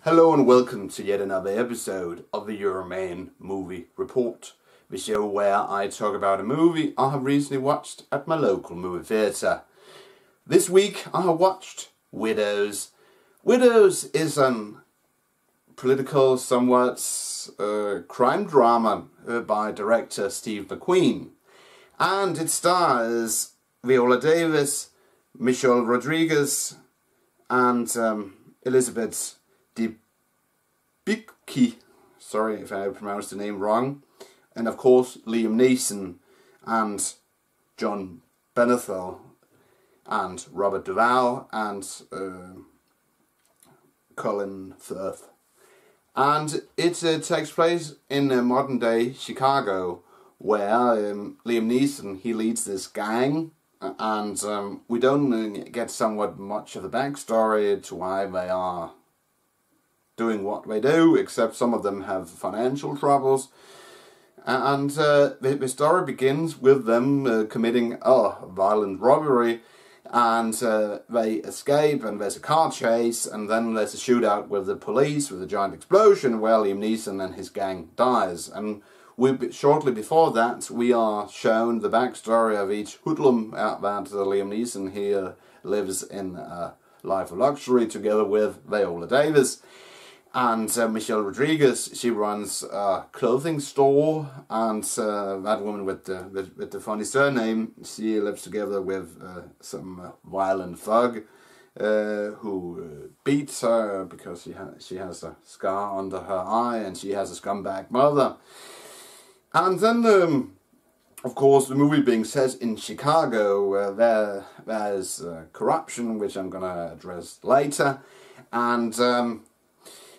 Hello and welcome to yet another episode of the Euroman Movie Report, the show where I talk about a movie I have recently watched at my local movie theatre. This week I have watched Widows. Widows is a political, somewhat crime drama by director Steve McQueen, and it stars Viola Davis, Michelle Rodriguez, and Elizabeth Debicki, sorry if I pronounced the name wrong, and of course Liam Neeson and John Bernthal and Robert Duvall and Colin Firth. And it takes place in modern day Chicago, where Liam Neeson, he leads this gang, and we don't get somewhat much of the backstory to why they are doing what they do, except some of them have financial troubles. And the story begins with them committing a violent robbery, and they escape, and there's a car chase, and then there's a shootout with the police, with a giant explosion where Liam Neeson and his gang dies. And shortly before that, we are shown the backstory of each hoodlum that Liam Neeson here lives in a life of luxury together with Viola Davis. And Michelle Rodriguez, she runs a clothing store, and that woman with the funny surname, she lives together with some violent thug who beats her because she has a scar under her eye, and she has a scumbag mother. And then, of course, the movie being set in Chicago, there's corruption, which I'm going to address later, and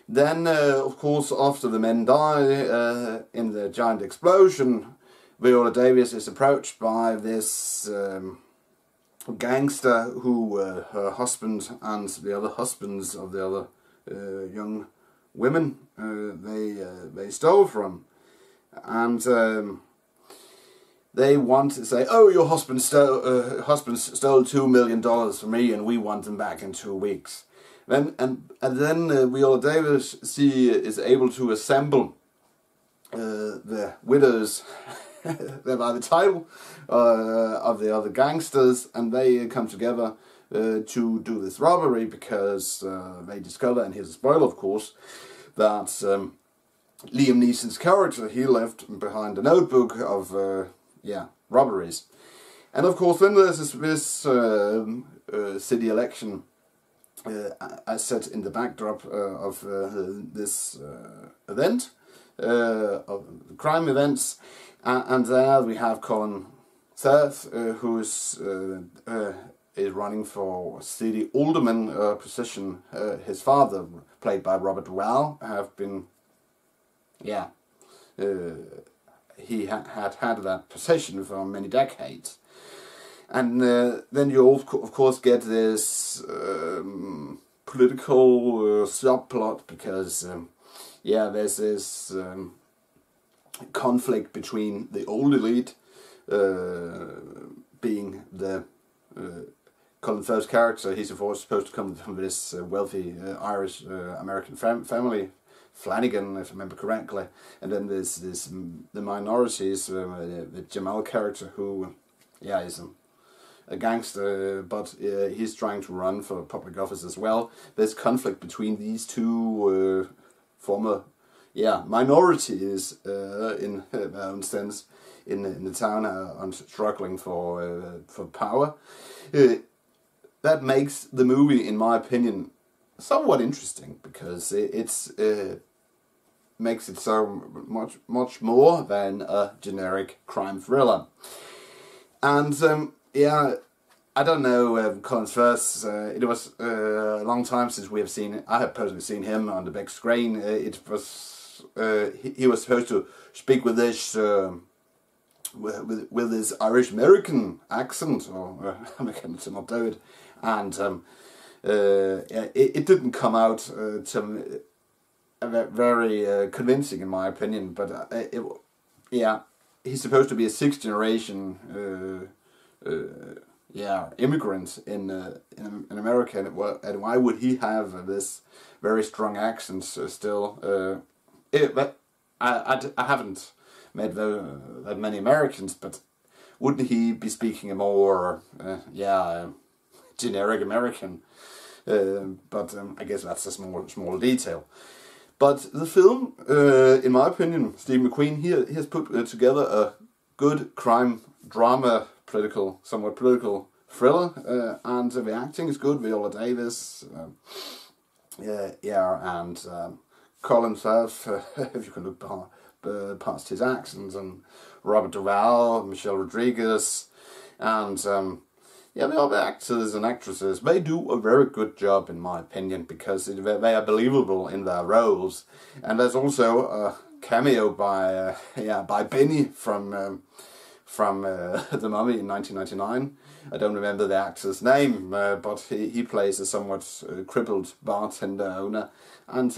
then, of course, after the men die in the giant explosion, Viola Davis is approached by this gangster who her husband and the other husbands of the other young women they stole from, and they want to say, "Oh, your husband stole $2 million from me, and we want them back in 2 weeks." Then Viola Davis, she is able to assemble the widows by the title of the other gangsters, and they come together to do this robbery because they discover, and here's a spoiler of course, that Liam Neeson's character, he left behind a notebook of robberies. And of course then there's this city election as set in the backdrop of this event, of crime events, and there we have Colin Firth, who is running for city alderman position. His father, played by Robert Duvall, have been, he had that position for many decades. And then you of course get this political subplot, because there's this conflict between the old elite, being the Colin Firth's character. He's of course supposed to come from this wealthy Irish American family, Flanagan, if I remember correctly. And then there's the minorities, the Jamal character, who is a gangster, but he's trying to run for public office as well. There's conflict between these two former minorities in their own sense in the town, and struggling for power. That makes the movie, in my opinion, somewhat interesting, because it's makes it so much more than a generic crime thriller. And I don't know Colin Firth. It was a long time since we have seen. I have personally seen him on the big screen. It was he was supposed to speak with this with his Irish American accent, or I cannot do it, and it didn't come out to very convincing, in my opinion. But he's supposed to be a sixth generation immigrant in America, and why would he have this very strong accents still. But I haven't met that many Americans, but wouldn't he be speaking a more, generic American? But I guess that's a small detail. But the film, in my opinion, Steve McQueen, he has put together a good crime drama, somewhat political thriller, and the acting is good. Viola Davis, and Colin Firth, if you can look past his accents, and Robert Duvall, Michelle Rodriguez, and the other actors and actresses, they do a very good job in my opinion, because they are believable in their roles. And there's also a cameo by Benny from The Mummy in 1999. I don't remember the actor's name, but he plays a somewhat crippled bartender owner. And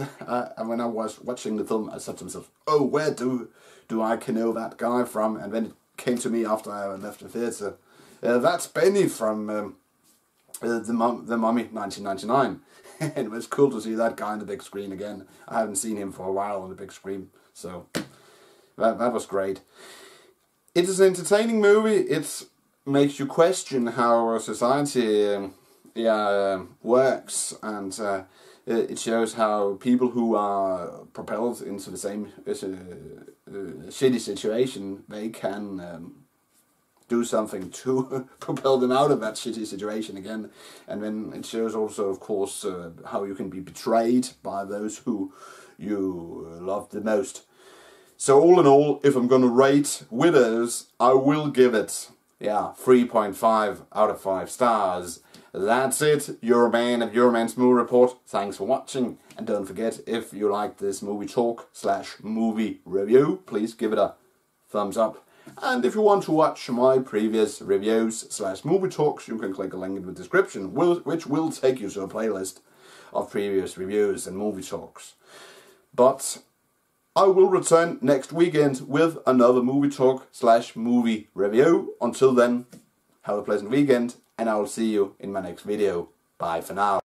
when I was watching the film, I said to myself, "Oh, where do I know that guy from?" And then it came to me after I left the theatre. That's Benny from The Mummy 1999. And it was cool to see that guy on the big screen again. I haven't seen him for a while on the big screen, so that was great. It is an entertaining movie. It makes you question how our society works, and it shows how people who are propelled into the same shitty situation, they can do something to propel them out of that shitty situation again. And then it shows also, of course, how you can be betrayed by those who you love the most. So all in all, if I'm going to rate Widows, I will give it 3.5 out of 5 stars. That's it, Euroman of Euroman's Movie Report. Thanks for watching, and don't forget, if you like this movie talk / movie review, please give it a thumbs up. And if you want to watch my previous reviews / movie talks, you can click a link in the description, which will take you to a playlist of previous reviews and movie talks. But I will return next weekend with another movie talk / movie review. Until then, have a pleasant weekend, and I will see you in my next video. Bye for now.